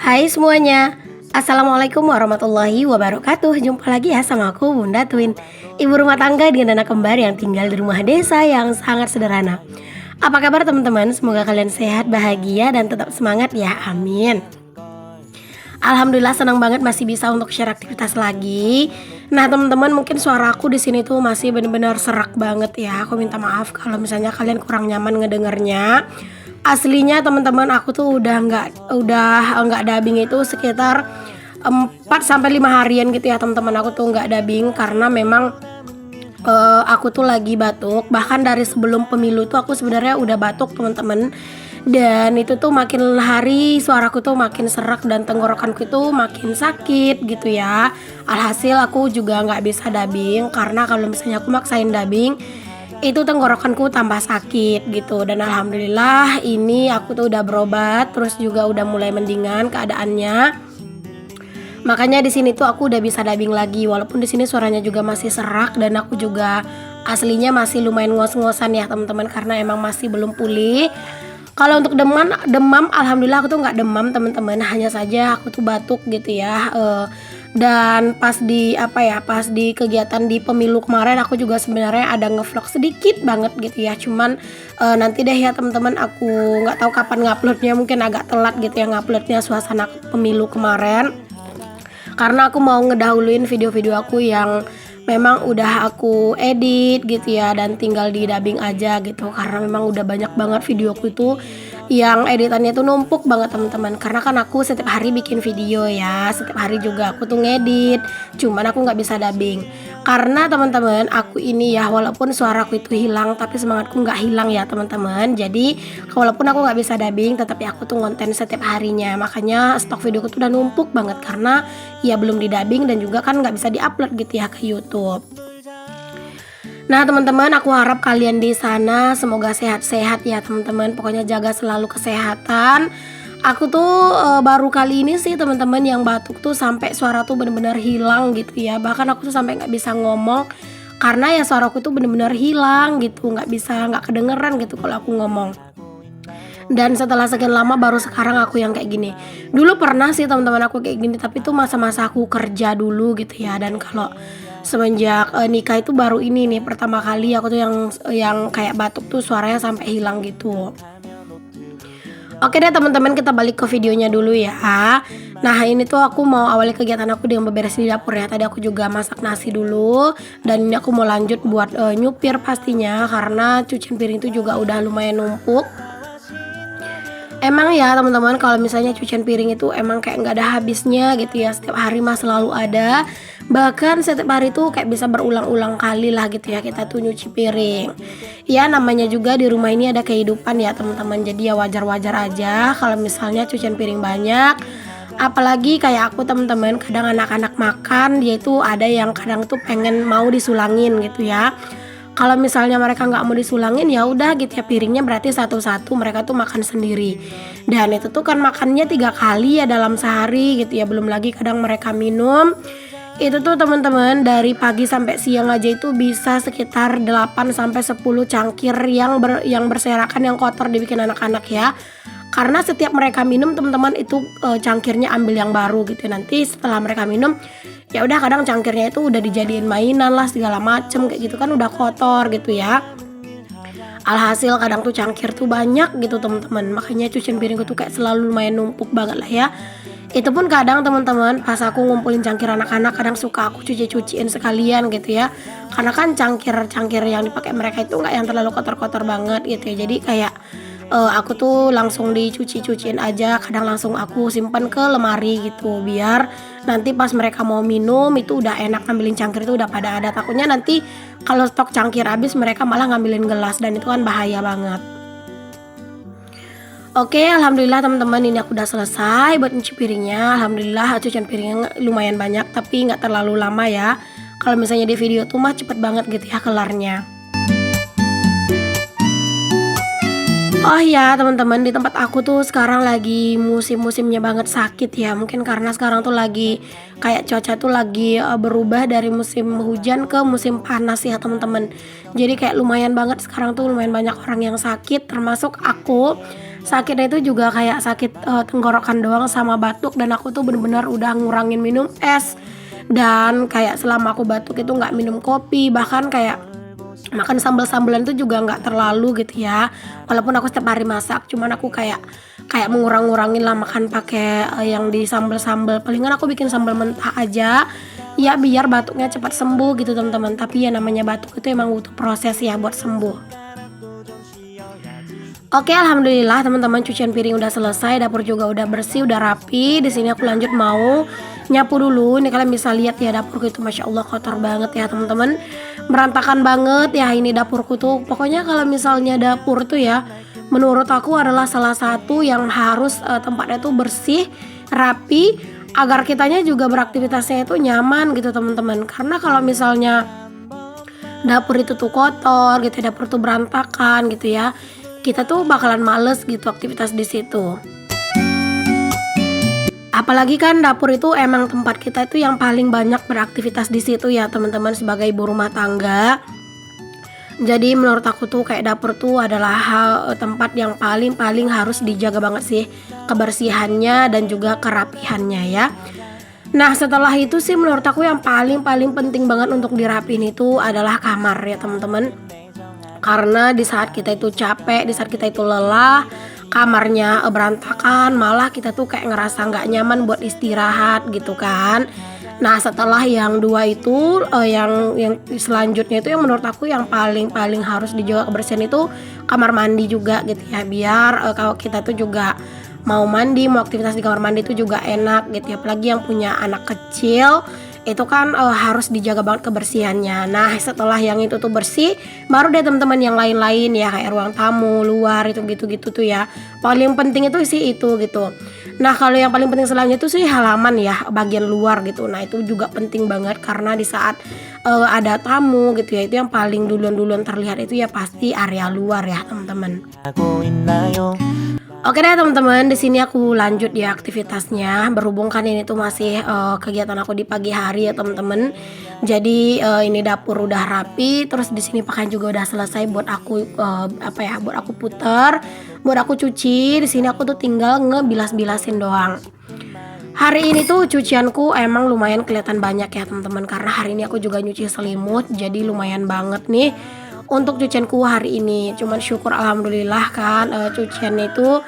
Hai semuanya, Assalamualaikum warahmatullahi wabarakatuh. Jumpa lagi ya sama aku Bunda Twin, ibu rumah tangga dengan anak kembar yang tinggal di rumah desa yang sangat sederhana. Apa kabar teman-teman? Semoga kalian sehat, bahagia, dan tetap semangat ya, amin. Alhamdulillah senang banget masih bisa untuk share aktivitas lagi. Nah teman-teman, mungkin suara aku di sini tuh masih benar-benar serak banget ya. Aku minta maaf kalau misalnya kalian kurang nyaman ngedengernya. Aslinya teman-teman, aku tuh udah nggak dubbing itu sekitar 4 sampai 5 harian gitu ya teman-teman. Aku tuh nggak dubbing karena memang aku tuh lagi batuk. Bahkan dari sebelum pemilu tuh aku sebenarnya udah batuk teman-teman. Dan itu tuh makin hari suaraku tuh makin serak dan tenggorokanku itu makin sakit gitu ya. Alhasil aku juga nggak bisa dubbing karena kalau misalnya aku maksain dubbing itu tenggorokanku tambah sakit gitu. Dan alhamdulillah ini aku tuh udah berobat, terus juga udah mulai mendingan keadaannya. Makanya di sini tuh aku udah bisa dubbing lagi, walaupun di sini suaranya juga masih serak dan aku juga aslinya masih lumayan ngos-ngosan ya teman-teman, karena emang masih belum pulih. Kalau untuk demam, alhamdulillah aku tuh nggak demam teman-teman, hanya saja aku tuh batuk gitu ya. Dan pas di kegiatan di pemilu kemarin aku juga sebenarnya ada ngevlog sedikit banget gitu ya. Cuman nanti deh ya teman-teman, aku nggak tahu kapan nguploadnya, mungkin agak telat gitu ya nguploadnya suasana pemilu kemarin. Karena aku mau ngedahuluin video-video aku yang memang udah aku edit gitu ya, dan tinggal di dubbing aja gitu. Karena memang udah banyak banget videoku itu yang editannya tuh numpuk banget teman-teman. Karena kan aku setiap hari bikin video ya, setiap hari juga aku tuh ngedit. Cuman aku nggak bisa dubbing karena teman-teman, aku ini ya walaupun suaraku itu hilang tapi semangatku nggak hilang ya teman-teman. Jadi walaupun aku nggak bisa dubbing, tetapi aku tuh konten setiap harinya. Makanya stok videoku tuh udah numpuk banget karena ya belum di dubbing dan juga kan nggak bisa diupload gitu ya ke YouTube. Nah teman-teman, aku harap kalian di sana semoga sehat-sehat ya teman-teman. Pokoknya jaga selalu kesehatan. Aku tuh baru kali ini sih teman-teman yang batuk tuh sampai suara tuh bener-bener hilang gitu ya. Bahkan aku tuh sampai nggak bisa ngomong karena ya suaraku tuh bener-bener hilang gitu, nggak kedengeran gitu kalau aku ngomong. Dan setelah sekian lama baru sekarang aku yang kayak gini. Dulu pernah sih teman-teman aku kayak gini, tapi itu masa-masa aku kerja dulu gitu ya. Dan kalau semenjak nikah itu baru ini nih pertama kali aku tuh yang kayak batuk tuh suaranya sampai hilang gitu. Oke deh teman-teman, kita balik ke videonya dulu ya. Nah ini tuh aku mau awali kegiatan aku dengan beberes di dapur ya. Tadi aku juga masak nasi dulu. Dan ini aku mau lanjut buat nyupir pastinya, karena cucian piring itu juga udah lumayan numpuk. Emang ya teman-teman, kalau misalnya cucian piring itu emang kayak nggak ada habisnya gitu ya. Setiap hari mah selalu ada. Bahkan setiap hari tuh kayak bisa berulang-ulang kali lah gitu ya kita tuh nyuci piring. Ya namanya juga di rumah ini ada kehidupan ya teman-teman. Jadi ya wajar-wajar aja kalau misalnya cucian piring banyak. Apalagi kayak aku teman-teman, kadang anak-anak makan dia itu ada yang kadang tuh pengen mau disulangin gitu ya. Kalau misalnya mereka nggak mau disulangin ya udah gitu ya, piringnya berarti satu-satu mereka tuh makan sendiri. Dan itu tuh kan makannya 3 kali ya dalam sehari gitu ya, belum lagi kadang mereka minum. Itu tuh teman-teman dari pagi sampai siang aja itu bisa sekitar 8 sampai 10 cangkir yang berserakan, yang kotor dibikin anak-anak ya. Karena setiap mereka minum teman-teman itu cangkirnya ambil yang baru gitu ya. Nanti setelah mereka minum ya udah kadang cangkirnya itu udah dijadiin mainan lah segala macem kayak gitu kan, udah kotor gitu ya. Alhasil kadang tuh cangkir tuh banyak gitu teman-teman. Makanya cucian piringku tuh kayak selalu lumayan numpuk banget lah ya. Itu pun kadang teman-teman pas aku ngumpulin cangkir anak-anak, kadang suka aku cuciin sekalian gitu ya. Karena kan cangkir yang dipakai mereka itu nggak yang terlalu kotor-kotor banget gitu ya. Jadi kayak aku tuh langsung dicuciin aja, kadang langsung aku simpan ke lemari gitu, biar nanti pas mereka mau minum itu udah enak ngambilin cangkir itu udah pada ada. Takutnya nanti kalau stok cangkir habis mereka malah ngambilin gelas dan itu kan bahaya banget. Oke, alhamdulillah teman-teman, ini aku udah selesai buat nyuci piringnya. Alhamdulillah cucian piringnya lumayan banyak tapi nggak terlalu lama ya. Kalau misalnya di video tuh mah cepet banget gitu ya kelarnya. Oh ya teman-teman, di tempat aku tuh sekarang lagi musim-musimnya banget sakit ya. Mungkin karena sekarang tuh lagi kayak cuaca tuh lagi berubah dari musim hujan ke musim panas ya teman-teman. Jadi kayak lumayan banget sekarang tuh lumayan banyak orang yang sakit, termasuk aku. sakitnya itu juga kayak sakit tenggorokan doang sama batuk, dan aku tuh bener-bener udah ngurangin minum es, dan kayak selama aku batuk itu nggak minum kopi, bahkan kayak makan sambal-sambalan itu juga nggak terlalu gitu ya. Walaupun aku setiap hari masak, cuman aku kayak kayak mengurang-ngurangin lah makan pakai yang di sambal-sambal. Palingan aku bikin sambal mentah aja ya biar batuknya cepat sembuh gitu teman-teman. Tapi ya namanya batuk itu emang butuh proses ya buat sembuh. Oke, alhamdulillah teman-teman, cucian piring udah selesai, dapur juga udah bersih, udah rapi. Di sini aku lanjut mau nyapu dulu. Ini kalian bisa lihat ya dapurku itu masya Allah kotor banget ya teman-teman, berantakan banget ya ini dapurku tuh. Pokoknya kalau misalnya dapur tuh ya, menurut aku adalah salah satu yang harus tempatnya tuh bersih, rapi, agar kitanya juga beraktivitasnya itu nyaman gitu teman-teman. Karena kalau misalnya dapur itu tuh kotor gitu, dapur tuh berantakan gitu ya, kita tuh bakalan males gitu aktivitas di situ. Apalagi kan dapur itu emang tempat kita itu yang paling banyak beraktivitas di situ ya teman-teman, sebagai ibu rumah tangga. Jadi menurut aku tuh kayak dapur tuh adalah tempat yang paling harus dijaga banget sih kebersihannya dan juga kerapihannya ya. Nah setelah itu sih menurut aku yang paling penting banget untuk dirapiin itu adalah kamar ya teman-teman. Karena di saat kita itu capek, di saat kita itu lelah, kamarnya berantakan, malah kita tuh kayak ngerasa nggak nyaman buat istirahat gitu kan. Nah setelah yang dua itu, yang selanjutnya itu yang menurut aku yang paling harus dijaga kebersihan itu kamar mandi juga gitu ya. Biar kalau kita tuh juga mau mandi, mau aktivitas di kamar mandi itu juga enak gitu ya. Apalagi yang punya anak kecil itu kan harus dijaga banget kebersihannya. Nah setelah yang itu tuh bersih, baru deh teman-teman yang lain-lain ya, kayak ruang tamu, luar itu gitu tuh ya. Paling penting itu sih itu gitu. Nah kalau yang paling penting selanjutnya itu sih halaman ya, bagian luar gitu. Nah itu juga penting banget karena di saat ada tamu gitu ya, itu yang paling duluan terlihat itu ya pasti area luar ya teman-teman. Oke deh teman-teman, di sini aku lanjut ya aktivitasnya. Berhubung kan ini tuh masih kegiatan aku di pagi hari ya teman-teman. Jadi ini dapur udah rapi, terus di sini pakaian juga udah selesai buat aku buat aku puter, buat aku cuci. Di sini aku tuh tinggal ngebilas-bilasin doang. Hari ini tuh cucianku emang lumayan kelihatan banyak ya teman-teman, karena hari ini aku juga nyuci selimut, jadi lumayan banget nih untuk cucianku hari ini. Cuman syukur alhamdulillah kan cuciannya itu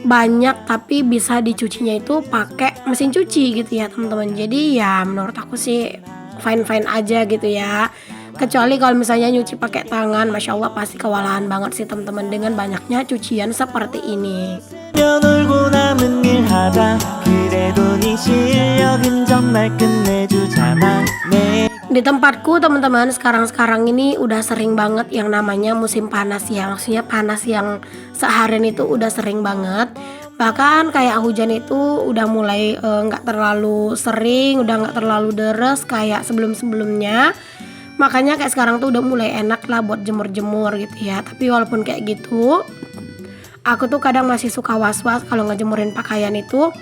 banyak, tapi bisa dicucinya itu pakai mesin cuci gitu ya teman-teman. Jadi ya menurut aku sih fine aja gitu ya. Kecuali kalau misalnya nyuci pakai tangan, masya Allah pasti kewalahan banget sih teman-teman dengan banyaknya cucian seperti ini. Di tempatku teman-teman sekarang ini udah sering banget yang namanya musim panas ya. Maksudnya panas yang seharian itu udah sering banget. Bahkan kayak hujan itu udah mulai gak terlalu sering, udah gak terlalu deres kayak sebelum-sebelumnya. Makanya kayak sekarang tuh udah mulai enak lah buat jemur-jemur gitu ya. Tapi walaupun kayak gitu, aku tuh kadang masih suka was-was kalau ngejemurin pakaian itu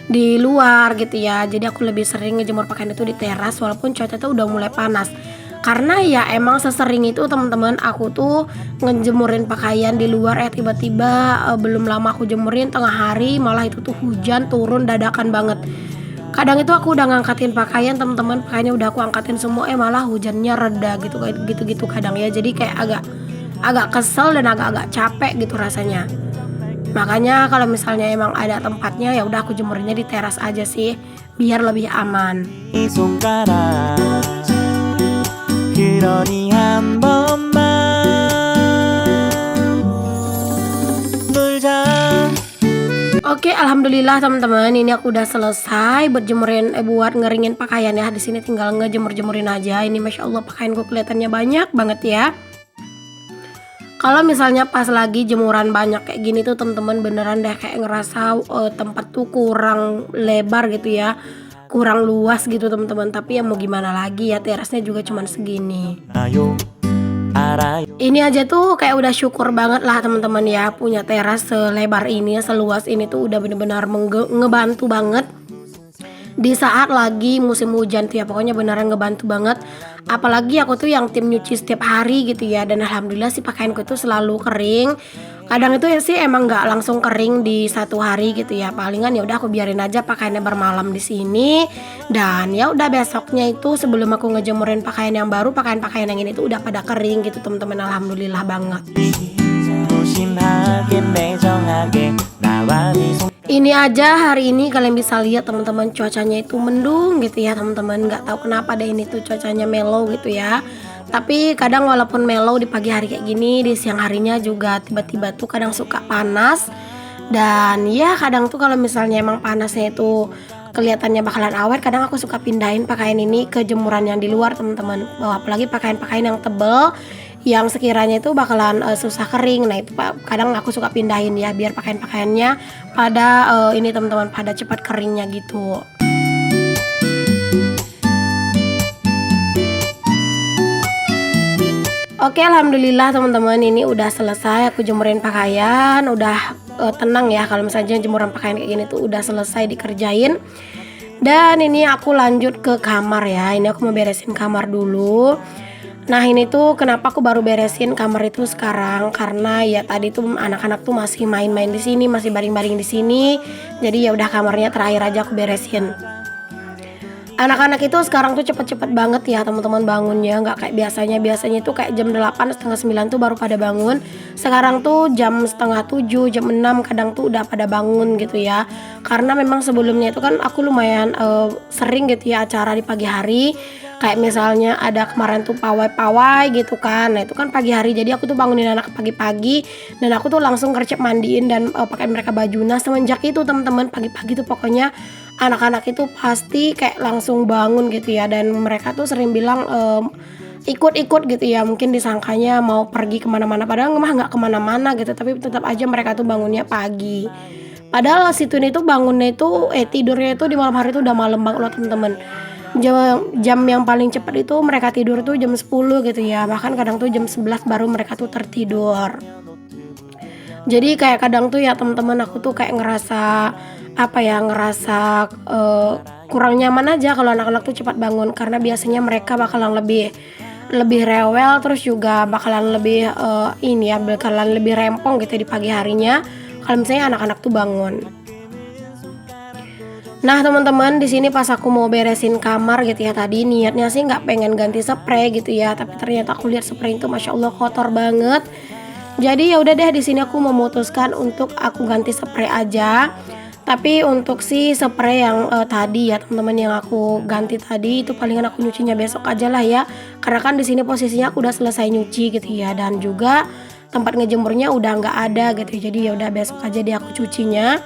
di luar gitu ya. Jadi aku lebih sering ngejemur pakaian itu di teras walaupun cuaca tuh udah mulai panas. Karena ya emang sesering itu teman-teman aku tuh ngejemurin pakaian di luar tiba-tiba belum lama aku jemurin tengah hari malah itu tuh hujan turun dadakan banget. Kadang itu aku udah ngangkatin pakaian teman-teman, pakaiannya udah aku angkatin semua malah hujannya reda gitu kadang ya. Jadi kayak agak kesel dan agak capek gitu rasanya. Makanya kalau misalnya emang ada tempatnya ya udah aku jemurinnya di teras aja sih biar lebih aman. Oke, alhamdulillah teman-teman, ini aku udah selesai buat ngeringin pakaian ya. Di sini tinggal ngejemur-jemurin aja. Ini masya Allah pakaianku kelihatannya banyak banget ya. Kalau misalnya pas lagi jemuran banyak kayak gini tuh teman-teman beneran deh kayak ngerasa tempat tuh kurang lebar gitu ya, kurang luas gitu teman-teman. Tapi ya mau gimana lagi ya, terasnya juga cuman segini. Ini aja tuh kayak udah syukur banget lah teman-teman ya, punya teras selebar ini, seluas ini tuh udah bener-bener ngebantu banget di saat lagi musim hujan tuh ya. Pokoknya beneran ngebantu banget. Apalagi aku tuh yang tim nyuci setiap hari gitu ya, dan alhamdulillah sih pakaianku tuh selalu kering. Kadang itu ya sih emang nggak langsung kering di satu hari gitu ya. Palingan ya udah aku biarin aja pakaiannya bermalam di sini. Dan ya udah besoknya itu sebelum aku ngejemurin pakaian yang baru, pakaian-pakaian yang ini tuh udah pada kering gitu teman-teman. Alhamdulillah banget. Ini aja hari ini kalian bisa lihat teman-teman, cuacanya itu mendung gitu ya teman-teman. Nggak tahu kenapa deh ini tuh cuacanya mellow gitu ya. Tapi kadang walaupun mellow di pagi hari kayak gini, di siang harinya juga tiba-tiba tuh kadang suka panas. Dan ya kadang tuh kalau misalnya emang panasnya itu kelihatannya bakalan awet, kadang aku suka pindahin pakaian ini ke jemuran yang di luar teman-teman. Apalagi pakaian-pakaian yang tebel yang sekiranya itu bakalan susah kering. Nah itu kadang aku suka pindahin ya biar pakaian-pakaiannya pada ini teman-teman, pada cepat keringnya gitu. Oke, alhamdulillah teman-teman, ini udah selesai aku jemurin pakaian, udah tenang ya kalau misalnya jemuran pakaian kayak gini tuh udah selesai dikerjain. Dan ini aku lanjut ke kamar ya. Ini aku mau beresin kamar dulu. Nah, ini tuh kenapa aku baru beresin kamar itu sekarang, karena ya tadi tuh anak-anak tuh masih main-main di sini, masih baring-baring di sini. Jadi ya udah kamarnya terakhir aja aku beresin. Anak-anak itu sekarang tuh cepet-cepet banget ya teman-teman bangunnya, nggak kayak biasanya. Biasanya itu kayak jam 8 setengah 9 tuh baru pada bangun. Sekarang tuh jam setengah 7, jam 6 kadang tuh udah pada bangun gitu ya. Karena memang sebelumnya itu kan aku lumayan sering gitu ya acara di pagi hari. Kayak misalnya ada kemarin tuh pawai-pawai gitu kan. Nah itu kan pagi hari, jadi aku tuh bangunin anak pagi-pagi. Dan aku tuh langsung gercep mandiin dan pakai mereka baju. Nah semenjak itu teman-teman, pagi-pagi tuh pokoknya anak-anak itu pasti kayak langsung bangun gitu ya. Dan mereka tuh sering bilang ikut-ikut gitu ya, mungkin disangkanya mau pergi kemana-mana, padahal mah nggak kemana-mana gitu. Tapi tetap aja mereka tuh bangunnya pagi. Padahal si Twin itu bangunnya itu tidurnya itu di malam hari itu udah malam banget loh teman-teman. Jam yang paling cepat itu mereka tidur tuh jam 10 gitu ya. Bahkan kadang tuh jam 11 baru mereka tuh tertidur. Jadi kayak kadang tuh ya teman-teman, aku tuh kayak ngerasa apa ya, ngerasa kurang nyaman aja kalau anak-anak tuh cepat bangun, karena biasanya mereka bakalan lebih rewel, terus juga bakalan lebih ini ya, bakalan lebih rempong gitu di pagi harinya kalau misalnya anak-anak tuh bangun. Nah teman-teman, di sini pas aku mau beresin kamar gitu ya, tadi niatnya sih nggak pengen ganti spray gitu ya, tapi ternyata aku lihat spray itu masya Allah kotor banget. Jadi ya udah deh, di sini aku memutuskan untuk aku ganti spray aja. Tapi untuk si spray yang tadi ya teman-teman, yang aku ganti tadi itu palingan aku nyucinya besok aja lah ya. Karena kan di sini posisinya aku udah selesai nyuci gitu ya, dan juga tempat ngejemurnya udah nggak ada gitu. Jadi ya udah besok aja deh aku cucinya.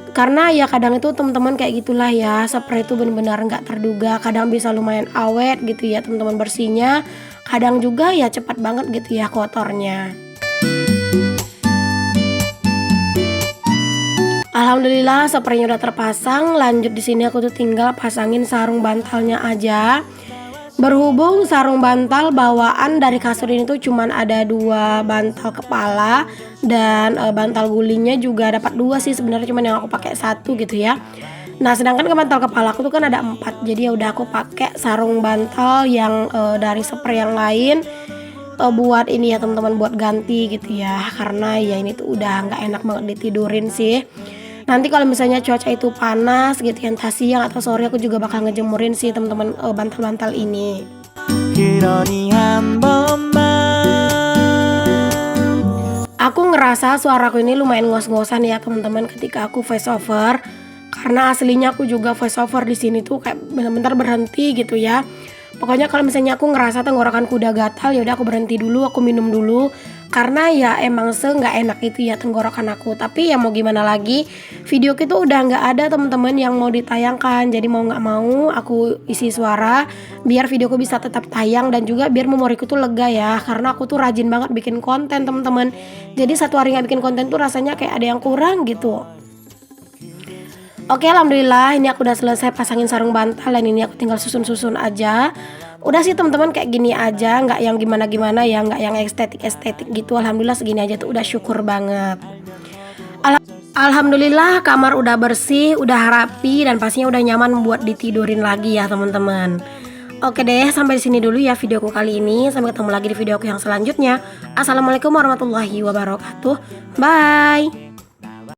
Karena ya kadang itu teman-teman kayak gitulah ya, spray itu benar-benar nggak terduga. Kadang bisa lumayan awet gitu ya teman-teman bersihnya. Kadang juga ya cepat banget gitu ya kotornya. Alhamdulillah spraynya udah terpasang. Lanjut di sini aku tuh tinggal pasangin sarung bantalnya aja. Berhubung sarung bantal bawaan dari kasur ini tuh cuman ada 2 bantal kepala, dan bantal gulingnya juga dapat 2 sih sebenarnya, cuman yang aku pakai 1 gitu ya. Nah sedangkan ke bantal kepala aku tuh kan ada 4, jadi ya udah aku pakai sarung bantal yang dari spray yang lain buat ini ya teman-teman, buat ganti gitu ya. Karena ya ini tuh udah nggak enak banget ditidurin sih. Nanti kalau misalnya cuaca itu panas gitu ya, entah siang atau sore, aku juga bakal ngejemurin sih teman-teman bantal-bantal ini. Aku ngerasa suaraku ini lumayan ngos-ngosan ya teman-teman ketika aku voice over, karena aslinya aku juga voice over di sini tuh kayak bentar-bentar berhenti gitu ya. Pokoknya kalau misalnya aku ngerasa tenggorokanku udah gatal, ya udah aku berhenti dulu, aku minum dulu. Karena ya emang nggak enak itu ya tenggorokan aku. Tapi ya mau gimana lagi, video itu udah nggak ada teman-teman yang mau ditayangkan. Jadi mau nggak mau aku isi suara biar videoku bisa tetap tayang, dan juga biar memoriku tuh lega ya. Karena aku tuh rajin banget bikin konten teman-teman. Jadi satu hari nggak bikin konten tuh rasanya kayak ada yang kurang gitu. Oke, alhamdulillah ini aku udah selesai pasangin sarung bantal, dan ini aku tinggal susun-susun aja. Udah sih teman-teman kayak gini aja, nggak yang gimana-gimana ya, nggak yang estetik-estetik gitu. Alhamdulillah segini aja tuh udah syukur banget. Alhamdulillah kamar udah bersih, udah rapi, dan pastinya udah nyaman buat ditidurin lagi ya teman-teman. Oke deh, sampai di sini dulu ya videoku kali ini. Sampai ketemu lagi di videoku yang selanjutnya. Assalamualaikum warahmatullahi wabarakatuh. Bye.